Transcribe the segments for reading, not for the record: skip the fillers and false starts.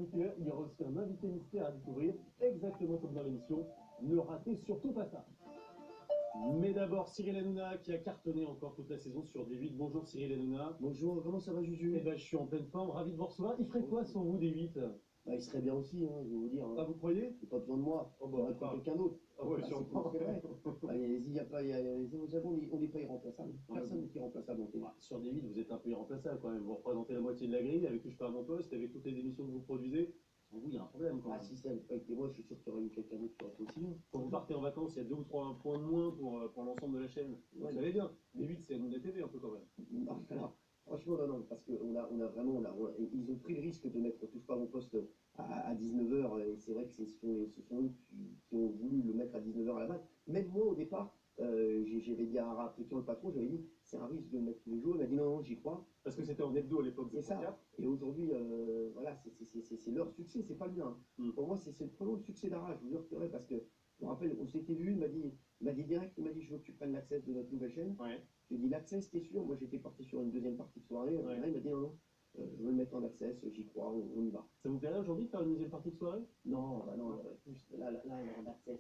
chroniqueur, il y aura aussi un invité mystère à découvrir, exactement comme dans l'émission. Ne ratez surtout pas ça. Mais d'abord, Cyril Hanouna qui a cartonné encore toute la saison sur D8. Bonjour Cyril Hanouna. Bonjour, comment ça va Juju? Eh ben, je suis en pleine forme, ravi de vous recevoir. Il ferait quoi sans vous, D8? Bah, il serait bien aussi, hein, je vais vous dire. Ah, Hein. vous croyez? Il pas besoin de moi, Oh, on va prendre quelqu'un d'autre. Ah ouais, Ah, sûrement. c'est vrai. Allez-y, il y a pas, vous savez, on n'est pas irremplaçable. Personne n'est irremplaçable. Donc, Sur D8, vous êtes un peu irremplaçable quand même. Vous représentez la moitié de la grille avec Touche pas à mon poste, avec toutes les émissions que vous produisez. Sans vous, il y a un problème quand même. si ça n'avait pas été moi, je suis sûr qu'il y aurait eu quelqu'un d'autre qui aurait fait aussi bien. Quand vous partez en vacances, il y a 2 ou 3 points de moins pour l'ensemble de la chaîne. Vous savez bien, D8, c'est Hanouna TV un peu quand même. Alors, franchement, non, parce qu'on a vraiment, ils ont pris le risque de mettre Touche pas à mon poste à 19h, et c'est vrai que ce sont eux qui ont voulu le mettre à 19h à la base. Même moi, au départ, j'avais dit à Africain, le patron, j'avais dit, c'est un risque de le mettre tous les jours. Il m'a dit non, j'y crois. Parce que c'était en hebdo à l'époque. C'est ça. Et aujourd'hui, voilà, c'est leur succès, c'est pas le mien. Pour moi, c'est le premier succès d'Ara, je vous jure que c'est vrai, parce que je me rappelle, on s'était vu, il m'a dit direct, il m'a dit, je veux que tu prennes l'accès de notre nouvelle chaîne. Ouais. J'ai dit, l'accès, c'était sûr. Moi, j'étais parti sur une deuxième partie de soirée. Ouais. Là, il m'a dit, non, je veux le mettre en accès, j'y crois, on y va. Ça vous plairait aujourd'hui de faire une deuxième partie de soirée? Non, bah non, là, en accès,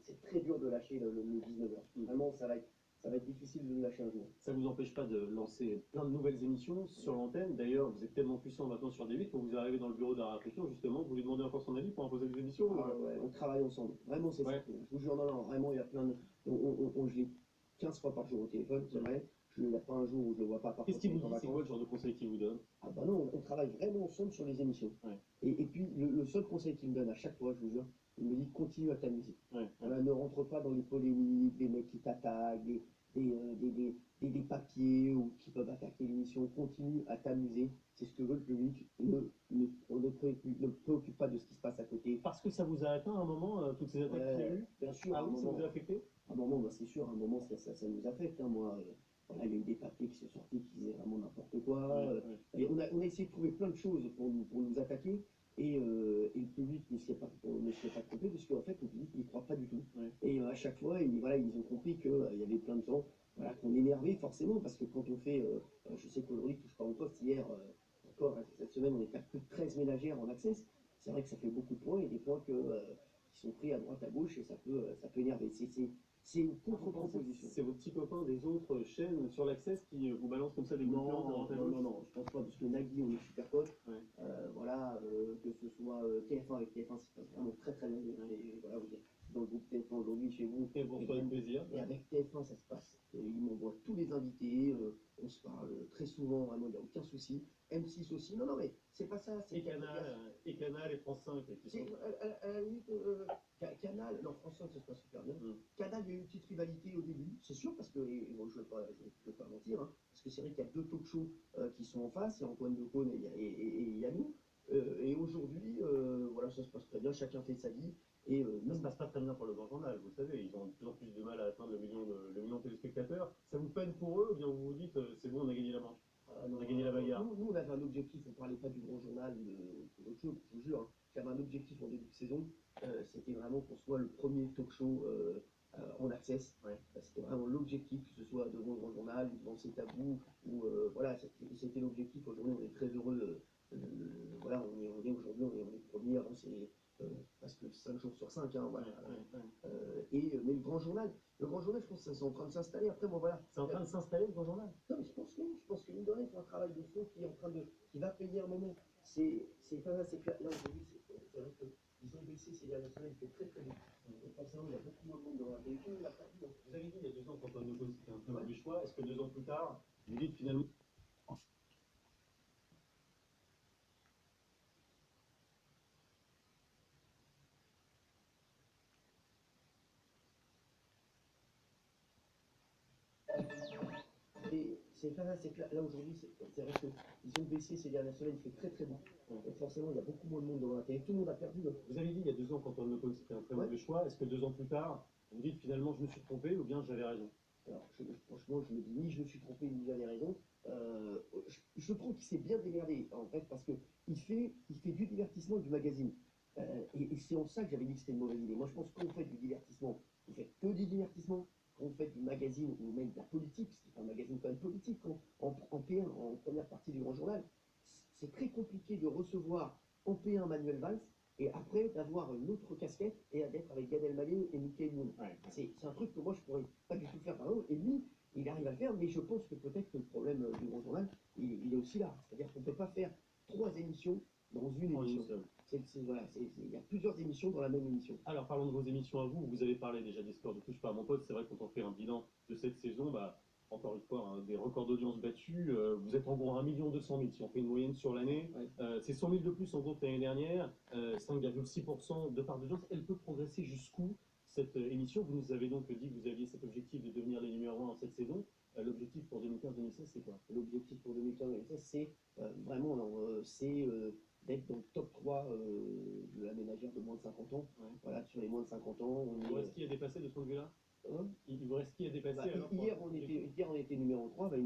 c'est très dur de lâcher le 19h. Vraiment, ça va être difficile de le lâcher un jour. Ça vous empêche pas de lancer plein de nouvelles émissions sur l'antenne. D'ailleurs, vous êtes tellement puissant maintenant sur D8 quand vous arrivez dans le bureau d'Ara Africain, justement, vous lui demandez encore son avis pour imposer des émissions. Ouais, on travaille ensemble. Vraiment, c'est ça. Je vous jure, non, vraiment, il y a plein de. Je l'ai 15 fois par jour au téléphone, c'est vrai. Il n'y a pas un jour où je ne le vois pas. Qu'est-ce qu'il vous dit? C'est quoi le genre de conseil qu'il vous donne? Ah bah non, on travaille vraiment ensemble sur les émissions. Ouais. Et puis, le seul conseil qu'il me donne à chaque fois, je vous jure, il me dit continue à t'amuser. Ouais. Voilà, ne rentre pas dans les polémiques, des mecs qui t'attaquent, des papiers ou qui peuvent attaquer l'émission. Continue à t'amuser. C'est ce que veut le public. Ne préoccupe pas de ce qui se passe à côté. Parce que ça vous a atteint à un moment, toutes ces attaques qu'il y a eu? Bien sûr. Ah oui, ça vous a affecté? À un moment, bah, c'est sûr, à un moment, ça nous affecte. Hein, moi, voilà, il y a eu des papiers qui sont sortis qui disaient vraiment n'importe quoi. Et on a essayé de trouver plein de choses pour nous attaquer. Et le public ne s'y est pas trompé, parce qu'en fait, le public n'y croit pas du tout. Ouais. Et à chaque fois, voilà, ils ont compris qu'il y avait plein de gens voilà, qu'on énervait forcément, parce que quand on fait, je sais qu'aujourd'hui, Touche pas mon poste, hier, encore, cette semaine, on est à plus de 13 ménagères en accès. C'est vrai que ça fait beaucoup de points, et des points qui sont pris à droite, à gauche, et ça peut énerver. C'est une contre-proposition. C'est vos petits copains des autres chaînes sur l'Access qui vous balancent comme ça des concurrents de droite à gauche? Non, je pense pas, parce que Nagui, on est super potes. Ouais. Voilà, que ce soit TF1 avec TF1, ça se passe vraiment très très bien. Et voilà, vous êtes dans le groupe TF1 aujourd'hui chez vous. Et bon, avec plaisir. Et avec TF1, ça se passe. Ils m'envoient tous les invités, on se parle très souvent, vraiment, il n'y a aucun souci. M6 aussi, non, mais c'est pas ça. Et Canal, et France 5. À la limite, Canal, non, France 5, ça se passe super bien. Canal, il y a eu une petite rivalité au début, c'est sûr, parce que, bon, je ne vais pas mentir, hein, parce que c'est vrai qu'il y a deux talk shows qui sont en face, il y a Antoine Decaune et il y a nous. Et aujourd'hui, voilà, ça se passe très bien, chacun fait sa vie. Et ça se passe pas très bien pour le grand journal, vous savez, ils ont de plus en plus de mal à atteindre le million de téléspectateurs. Ça vous peine pour eux, ou bien vous vous dites, c'est bon, on a gagné la manche? On a gagné la bagarre. Nous, on avait un objectif, on ne parlait pas du grand journal ou d'autre chose, je vous jure. Hein. J'avais un objectif en début de saison, c'était vraiment qu'on soit le premier talk show en access. Ouais. C'était vraiment l'objectif, que ce soit devant le grand journal ou devant C'est Tabou, ou voilà, c'était l'objectif. Aujourd'hui, on est très heureux. Voilà, on est aujourd'hui, on est premier, avant c'est parce que 5 jours sur 5, hein, voilà. Mais le grand journal, je pense que c'est en train de s'installer. Après, bon, voilà. C'est en train de s'installer, le grand journal? Non, mais je pense que non. Je pense que mine de rien, il faut un travail de fond qui va payer un moment. C'est clair. Là, aujourd'hui, c'est vrai qu'ils ont baissé ces dernières semaines, il fait très très vite. Donc, forcément, il y a beaucoup moins de monde devant la télévision, il a pas vu. Vous avez dit il y a 2 ans, quand on nous pose c'était un peu mauvais choix. Est-ce que 2 ans plus tard, vous dites finalement. C'est clair. Là, aujourd'hui, c'est vrai qu'ils ont baissé ces dernières semaines, il fait très très vite. Donc, forcément, il y a beaucoup moins de monde devant la télé. Tout le monde a perdu. Vous avez dit il y a 2 ans, quand on nous pose c'était un très mauvais choix. Est-ce que 2 ans plus tard, vous dites finalement je me suis trompé, ou bien j'avais raison? Alors, franchement, je me dis ni je me suis trompé, ni j'avais raison. Je trouve qu'il s'est bien démerdé, en fait, parce qu'il fait du divertissement et du magazine. Et c'est en ça que j'avais dit que c'était une mauvaise idée. Moi, je pense qu'on fait du divertissement, vous faites que du divertissement, qu'on fait du magazine ou même de la politique, c'est un magazine quand même politique, en P1, en première partie du grand journal, c'est très compliqué de recevoir en P1 Manuel Valls et après d'avoir une autre casquette et d'être avec Gad Elmaleh et Michael Youn. Ouais. C'est un truc que moi je pourrais pas du tout faire par exemple. Et lui, il arrive à le faire, mais je pense que peut-être que le problème du grand journal, il est aussi là. C'est-à-dire qu'on ne peut pas faire 3 émissions dans une En une émission. seule. Voilà, il y a plusieurs émissions dans la même émission. Alors, parlons de vos émissions à vous. Vous avez parlé déjà des scores de Touche pas à mon pote. C'est vrai, quand on fait un bilan de cette saison, bah, encore une fois, hein, des records d'audience battus. Vous êtes en gros 1 200 000 si on fait une moyenne sur l'année. Ouais. C'est 100 000 de plus en gros que l'année dernière. 5,6% de part d'audience. Elle peut progresser jusqu'où cette émission? Vous nous avez donc dit que vous aviez cet objectif de devenir les numéros 1 en cette saison. L'objectif pour 2015-2016, c'est quoi? L'objectif pour 2015-2016, c'est vraiment d'être dans le top 3 de la ménagère de moins de 50 ans. Ouais. Voilà, sur les moins de 50 ans, Il vous reste qui à dépasser de ce point de vue-là? Hein, Il vous reste qui à dépasser bah, alors hier, on était numéro 3, bah, il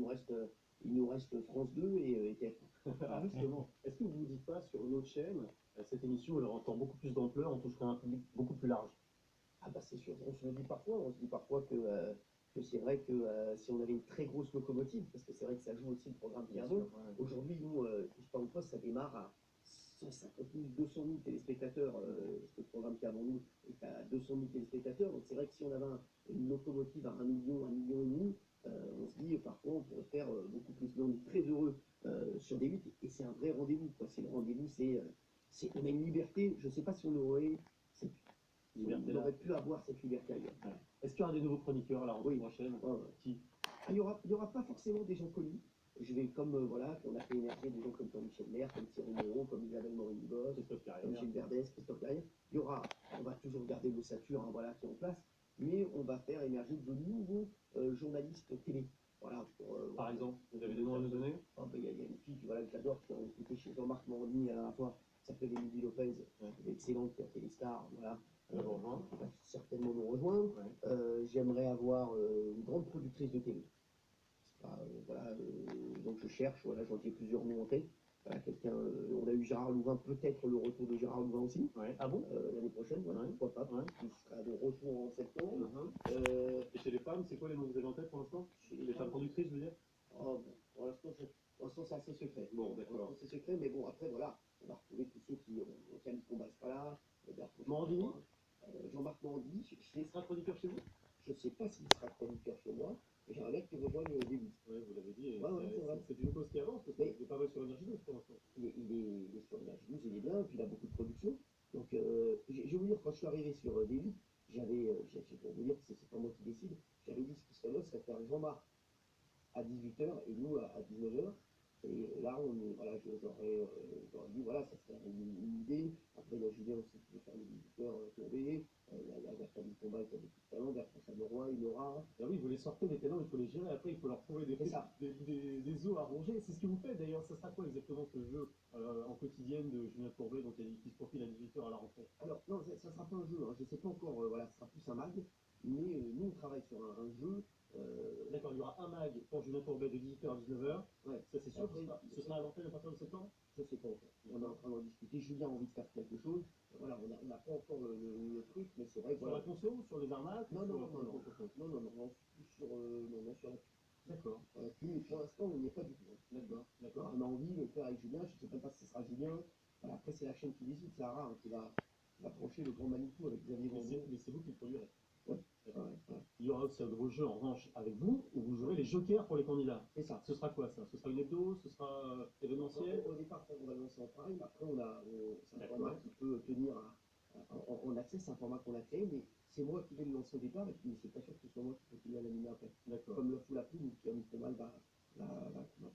nous reste France 2 et TF1. Ah, justement, est-ce que vous ne vous dites pas sur une autre chaîne, cette émission elle aura encore beaucoup plus d'ampleur, on toucherait un public beaucoup plus large? Ah bah c'est sûr, on se dit parfois que c'est vrai que si on avait une très grosse locomotive, parce que c'est vrai que ça joue aussi le programme qui est avant. Ouais. Aujourd'hui, nous, Touche pas au poste, ça démarre à 150 000, 200 000 téléspectateurs, parce que le programme qui est avant nous est à 200 000 téléspectateurs. Donc c'est vrai que si on avait une locomotive à 1 million, 1,5 million, on se dit parfois on pourrait faire beaucoup plus. Mais on est très heureux sur des 8 et c'est un vrai rendez-vous. C'est le rendez-vous, on a une liberté. Je ne sais pas si on aurait cette Liberté on là. aurait pu avoir cette liberté ailleurs. Ouais. Est-ce qu'il y aura des nouveaux chroniqueurs là en Oui. prochaine? Qui? Il y aura pas forcément des gens connus. Je vais comme voilà, on a fait émerger des gens comme Jean-Michel Maire, comme Thierry Moreau, comme Isabelle Morin-Bos, comme Gilles Verdès, Christophe Carrière. On va toujours garder l'ossature voilà, qui est en place, mais on va faire émerger de nouveaux journalistes télé. Voilà, Par exemple, vous avez des noms à nous donner? Il y a une fille voilà, que j'adore qui était chez Jean-Marc Morandini à la fois, qui s'appelle Émilie Lopez, qui est excellente, qui a fait les stars. Voilà. Qui va certainement nous rejoindre. Ouais. J'aimerais avoir une grande productrice de télé. Voilà, donc je cherche, voilà, j'en ai plusieurs noms en tête. Voilà, on a eu Gérard Louvain, peut-être le retour de Gérard Louvain aussi. Ouais. Ah bon? L'année prochaine, voilà, pourquoi pas. Il sera de retour en septembre. Et chez les femmes, c'est quoi les noms que vous avez en tête pour l'instant? Les femmes productrices, je veux dire? Oh, bon, pour l'instant, c'est assez secret. Bon, d'accord. C'est secret, mais bon, après, voilà, on va retrouver tous ceux qui Camille Combal sera là. Morandini? Jean-Marc Morandini, Il sera chroniqueur chez vous? je ne sais pas s'il sera chroniqueur chez moi, mais j'aimerais bien qu'il rejoigne le début. Oui, vous l'avez dit. Ouais, c'est une cause qui avance, parce qu'il est pas mal sur Énergie 12 pour l'instant. Il est sur Énergie 12, il est bien, puis il a beaucoup de production. Donc, je vais vous dire, quand je suis arrivé sur David, pour vous dire que c'est pas moi qui décide, j'avais dit ce qui serait là, c'est faire Jean-Marc à 18h et nous à 19h. Et là, voilà, j'aurais dit, voilà, ça serait une idée. Après, il y a Julien aussi qui veut faire les 18h tombés. Il y a Camille Combal qui a beaucoup de talent, Bertrand Chameroy, il aura. Ah oui, vous les sortez les talents, il faut les gérer. Après, il faut leur trouver des os à ronger. C'est ce que vous faites d'ailleurs. Ça sera quoi exactement ce jeu en quotidienne de Julien Courbet, donc qui se profile à 18h à la rentrée? Alors, non, ça ne sera pas un jeu. Hein. Je ne sais pas encore, voilà, ce sera plus un mag. Mais nous, on travaille sur un jeu. D'accord, il y aura un mag pour Julien Courbet de 18h à 19h. Ouais. Ça, c'est sûr. Après, ce sera à l'antenne à partir de septembre? Je sais pas encore. On est en train d'en discuter. Julien a envie de faire quelque chose. Voilà, on n'a pas encore le truc, mais c'est vrai que. Sur la conso, sur les arnaques? Non, plus sur la. D'accord. Mais pour l'instant, on n'y est pas du tout. D'accord. On a envie de le faire avec Julien. Je ne sais même pas si ce sera Julien. Voilà, après, c'est la chaîne qui décide. C'est Sarah qui va trancher le grand Manitou avec Xavier Vendée. Mais c'est vous qui le produirez. Ouais. Il y aura aussi un gros jeu en revanche avec vous, où vous jouerez les jokers pour les candidats. C'est ça. Ce sera quoi ça? Ce sera une hebdo? Ce sera événementiel? Au départ, on va le lancer en prime. Après, c'est un format qui peut tenir en accès. C'est un format qu'on a créé, mais c'est moi qui vais le lancer au départ, et puis c'est pas sûr que ce soit moi qui continue à l'animer après. D'accord. Comme le fout la plume, qui a mis pas mal va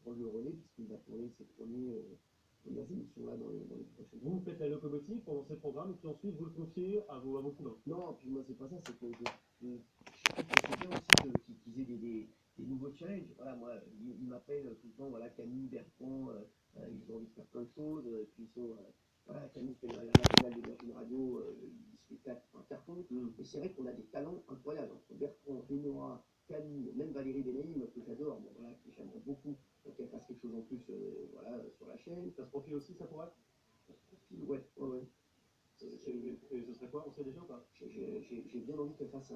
prendre le relais, puisqu'il va tourner ses premières émissions là dans les prochaines Vous faites la locomotive pendant ces programmes, et puis ensuite vous le confiez à vos cousins. Non, puis moi c'est pas ça, c'est que je trouve que c'est bien aussi qu'ils aient des nouveaux challenges. Voilà, moi, ils m'appellent tout le temps, voilà, Camille, Bertrand, ils ont envie de faire plein de choses, puis ils sont, voilà, Camille fait la nationale de Virgin Radio, il se fait un carton, et c'est vrai qu'on a des talents incroyables, entre Bertrand, Enora, Camille, même Valérie Benaïm, que j'adore, bon, voilà, que j'aimerais beaucoup qu'elle fasse quelque chose en plus, voilà, sur la chaîne. Ça se profile aussi, ça pourrait? Ça se profile, ouais. Et ce serait quoi? On sait déjà ou pas? J'ai bien envie qu'elle fasse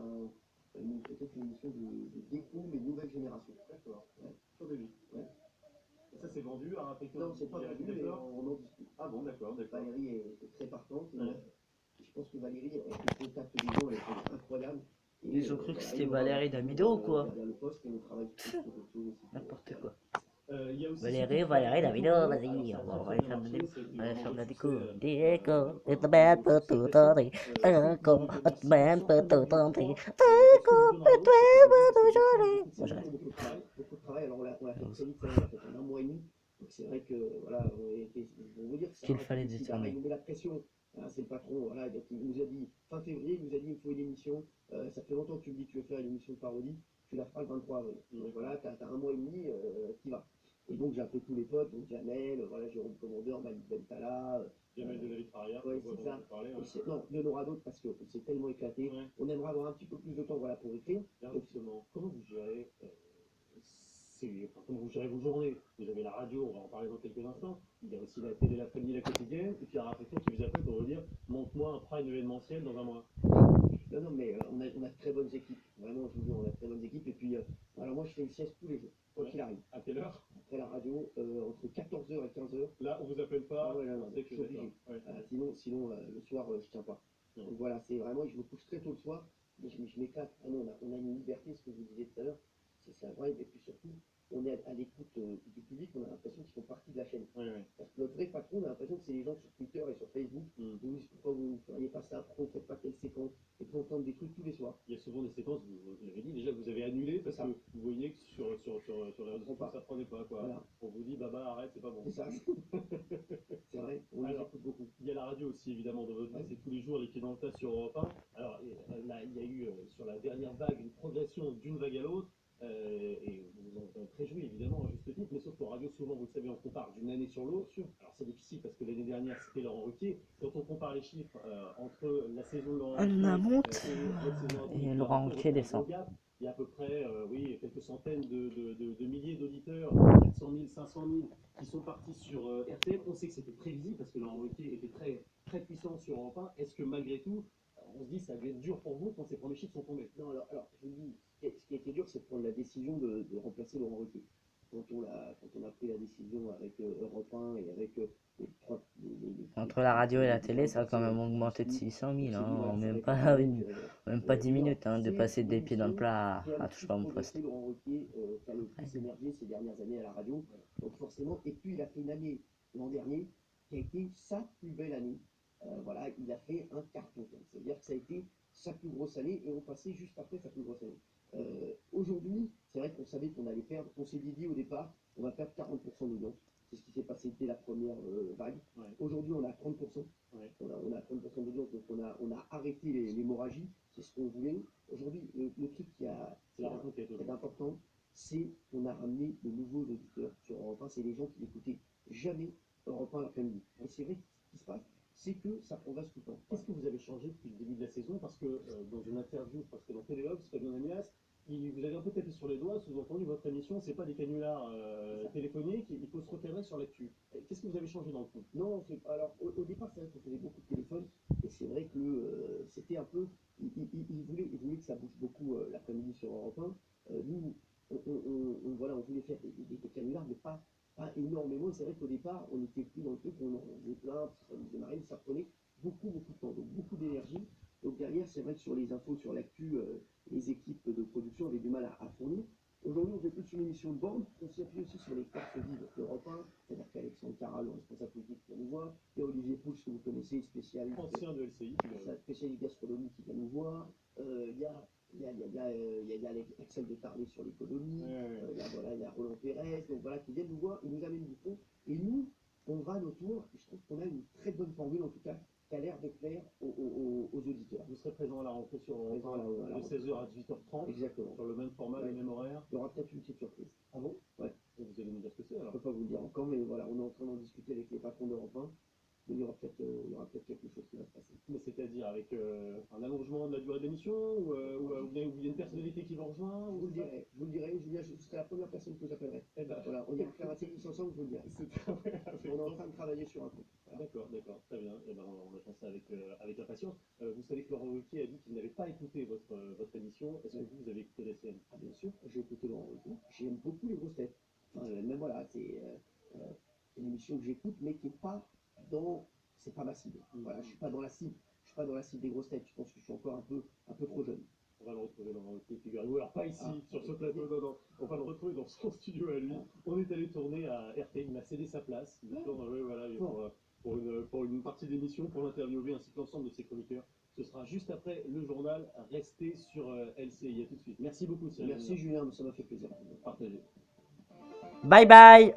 peut-être une émission de déco, mais nouvelle génération. D'accord. Ouais. Sur des vies. Ouais. Ça c'est vendu à un Non, c'est pas vendu, mais d'accord. on en discute. Ah bon, d'accord, d'accord. Valérie est très partante. Et, Ouais. je pense que Valérie, avec le contact des gens, elle est incroyable. Et Ils ont cru que voilà, c'était il aura Valérie Damido ou quoi? derrière le poste et on travaille sur autre chose aussi. N'importe quoi. Il y a aussi Valérie, cette Valérie Damido, alors, vas-y, ça a on très va très aller bien faire de marché, ça a été on va vraiment faire de un la déco. succès Déco, à it's the l'époque, band un for succès tout récent. tenter. Déco, Déco, it's the band for tout tenter. Est-ce que Déco, vous it's donnerez the d'autres band for parce tout que tenter. beaucoup de Moi, saisons, j'arrête. Beaucoup de travail. Alors on l'a fait très vite, ça, on l'a fait en un mois et demi. Donc c'est vrai que voilà, je vais vous dire que ça Qu'il a fallait été détourner. il nous met la pression. Hein, c'est le patron, voilà, donc il nous a dit fin février, il nous a dit il faut une émission. Ça fait longtemps que tu me dis que tu veux faire une émission de parodie, tu la feras le 23 avril. Donc voilà, t'as un mois et demi, t'y vas. Et donc j'ai appelé tous les potes, donc Jamel, voilà, Jérôme Commandeur, Malik Bentala. Jamel de David Farrière, Ouais, c'est ça. parler, ouais. Non, il y en aura d'autres parce qu'on s'est tellement éclaté. Ouais. On aimerait avoir un petit peu plus de temps, voilà, pour écrire. Là, justement, comment vous gérez comment vous gérez vos journées? Vous avez la radio, on va en parler dans quelques instants. Il y a aussi la télé l'après-midi, la quotidienne, et puis il y a un réflexion qui vous appelle pour vous dire montre-moi un prime événementiel dans un mois. Non, mais on a de très bonnes équipes. Vraiment, je vous dis, on a de très bonnes équipes. Et puis, alors moi, je fais une sieste tous les jours, quoi qu'il arrive. À quelle heure? Après la radio, entre 14h et 15h. Là, on vous appelle pas. Ah ouais, non, C'est je que suis obligé. ouais. Sinon le soir, je tiens pas. Donc voilà, c'est vraiment, je me couche très tôt le soir, mais je m'éclate. Ah non, on a une liberté, ce que je vous disais tout à l'heure, c'est vrai. Et puis surtout, on est à l'écoute du public, on a l'impression qu'ils font partie de la chaîne. Ouais, ouais. Parce que notre vrai patron, on a l'impression que c'est les gens sur Twitter et sur Facebook. Ils nous disent pourquoi vous ne feriez pas ça, pourquoi vous ne faites pas telle séquence, et puis on entend des trucs tous les soirs. Il y a souvent des séquences, vous l'avez dit, déjà que vous avez annulé parce que vous voyez que sur les réseaux sociaux, ça prenait pas, quoi. Voilà. On vous dit, bah, arrête, c'est pas bon. C'est ça. C'est vrai, on les écoute beaucoup. Il y a la radio aussi, évidemment, dans votre vie, c'est tous les jours les pieds dans le tas sur Europe 1. Alors là, il y a eu sur la dernière vague une progression d'une vague à l'autre, et vous vous en réjouissez évidemment, à juste titre, mais sauf qu'en radio, souvent, vous le savez, on compare d'une année sur l'autre. Alors c'est difficile parce que l'année dernière, c'était Laurent Ruquier. Quand on compare les chiffres entre la saison de Laurent Ruquier On monte et votre saison et Laurent Ruquier descend. Il y a à peu près quelques centaines de milliers d'auditeurs, 400 000, 500 000, qui sont partis sur RTL. On sait que c'était prévisible parce que Laurent Ruquier était très, très puissant sur Europe 1. Est-ce que malgré tout, on se dit ça a dû être dur pour vous quand ces premiers chiffres sont tombés? Non, alors je vous dis, ce qui a été dur, c'est de prendre la décision de remplacer Laurent Ruquier. Quand on a pris la décision avec Europe 1 et avec Entre la radio et la télé, ça a quand même augmenté de 600 000, hein, même pas 10 minutes, hein, de passer des pieds dans le plat à touche pas mon poste. Laurent Ruquier qui a le plus émergé ces dernières années à la radio, donc forcément, et puis il a fait une année l'an dernier qui a été sa plus belle année. Voilà, il a fait un carton. C'est-à-dire que ça a été sa plus grosse année et on passait juste après sa plus grosse année. Aujourd'hui, c'est vrai qu'on savait qu'on allait perdre. On s'est dit au départ, on va perdre 40% d'audience. C'est ce qui s'est passé dès la première vague. Ouais. Aujourd'hui, on a 30%. Ouais. On a 30% d'audience, donc on a arrêté l'hémorragie. C'est ce qu'on voulait. Aujourd'hui, le truc qui est important, c'est qu'on a ramené de nouveaux auditeurs sur Europe 1. C'est les gens qui n'écoutaient jamais Europe 1 l'après-midi. Et c'est vrai que ce qui se passe, c'est que ça progresse tout le temps. Qu'est-ce que vous avez changé depuis le début de la saison? Parce que dans une interview, parce que dans Téléobs, Fabien Amias, vous avez un peu tapé sur les doigts, sous-entendu, votre émission, c'est pas des canulars téléphoniques, il faut se recadrer sur l'actu. Qu'est-ce que vous avez changé dans le fond? Non, alors au départ, c'est vrai qu'on faisait beaucoup de téléphones, et c'est vrai que c'était un peu. Il voulait que ça bouge beaucoup l'après-midi sur Europe 1. Nous, on voulait faire des canulars, mais pas énormément. C'est vrai qu'au départ, on était pris dans le truc, on faisait plein, parce que ça nous démarrait, ça prenait beaucoup de temps, donc beaucoup d'énergie. Donc derrière, c'est vrai que sur les infos, sur l'actu, les équipes de production avaient du mal à fournir. Aujourd'hui, on fait plus une émission de bande, on s'appuie aussi sur les forces vives d'Europe 1, c'est-à-dire qu'Alexandre Caral, le responsable politique, qui vient nous voir, il y a Olivier Pouls, que vous connaissez, spécialiste, ancien de LCI, spécialiste gastronomie, qui vient nous voir, il y a Axel de Tarlet sur l'économie, il y a Roland Pérez, donc voilà, qui viennent nous voir, ils nous amènent du fond, et nous, on va à nos tours, et je trouve qu'on a une très bonne formule, en tout cas, qui a l'air de plaire aux auditeurs. Vous serez présent à la rentrée sur de 16h à 18h30. Exactement. Sur le même format, le même horaire. Il y aura peut-être une petite surprise. Ah bon? Ouais. Et vous allez nous dire ce que c'est alors? Je ne peux pas vous le dire encore, mais voilà, on est en train d'en discuter avec les patrons d'Europe 1. Mais il y aura peut-être quelque chose qui va se passer. Mais c'est-à-dire avec un allongement de la durée de l'émission ou il y a une personnalité qui vous rejoint? Je vous le dirai, Julien, je serai la première personne que j'appellerai. Voilà, on ira faire un tennis ensemble, je vous le dirai. On est en train de travailler sur un truc. Voilà. D'accord, très bien. Et ben, on attend ça avec impatience. Vous savez que Laurent Ruquier a dit qu'il n'avait pas écouté votre émission. Est-ce que vous avez écouté la sienne? Ah bien sûr, j'ai écouté Laurent Ruquier. J'aime beaucoup les grosses têtes. Enfin, même voilà, une émission que j'écoute, mais qui est pas dans, c'est pas ma cible. Voilà, je suis pas dans la cible, je suis pas dans la cible des grosses têtes. Je pense que je suis encore un peu trop jeune. On va le retrouver dans le figurez-vous. Alors, pas ici, sur ce plateau, non. On va le retrouver dans son studio à lui. On est allé tourner à RT, il m'a cédé sa place. Il tourne, voilà, pour une partie d'émission, pour l'interviewer, ainsi que l'ensemble de ses chroniqueurs. Ce sera juste après le journal. Restez sur LCI. À tout de suite. Merci beaucoup, Cyril. Merci Julien, ça m'a fait plaisir. Partagez. Bye bye.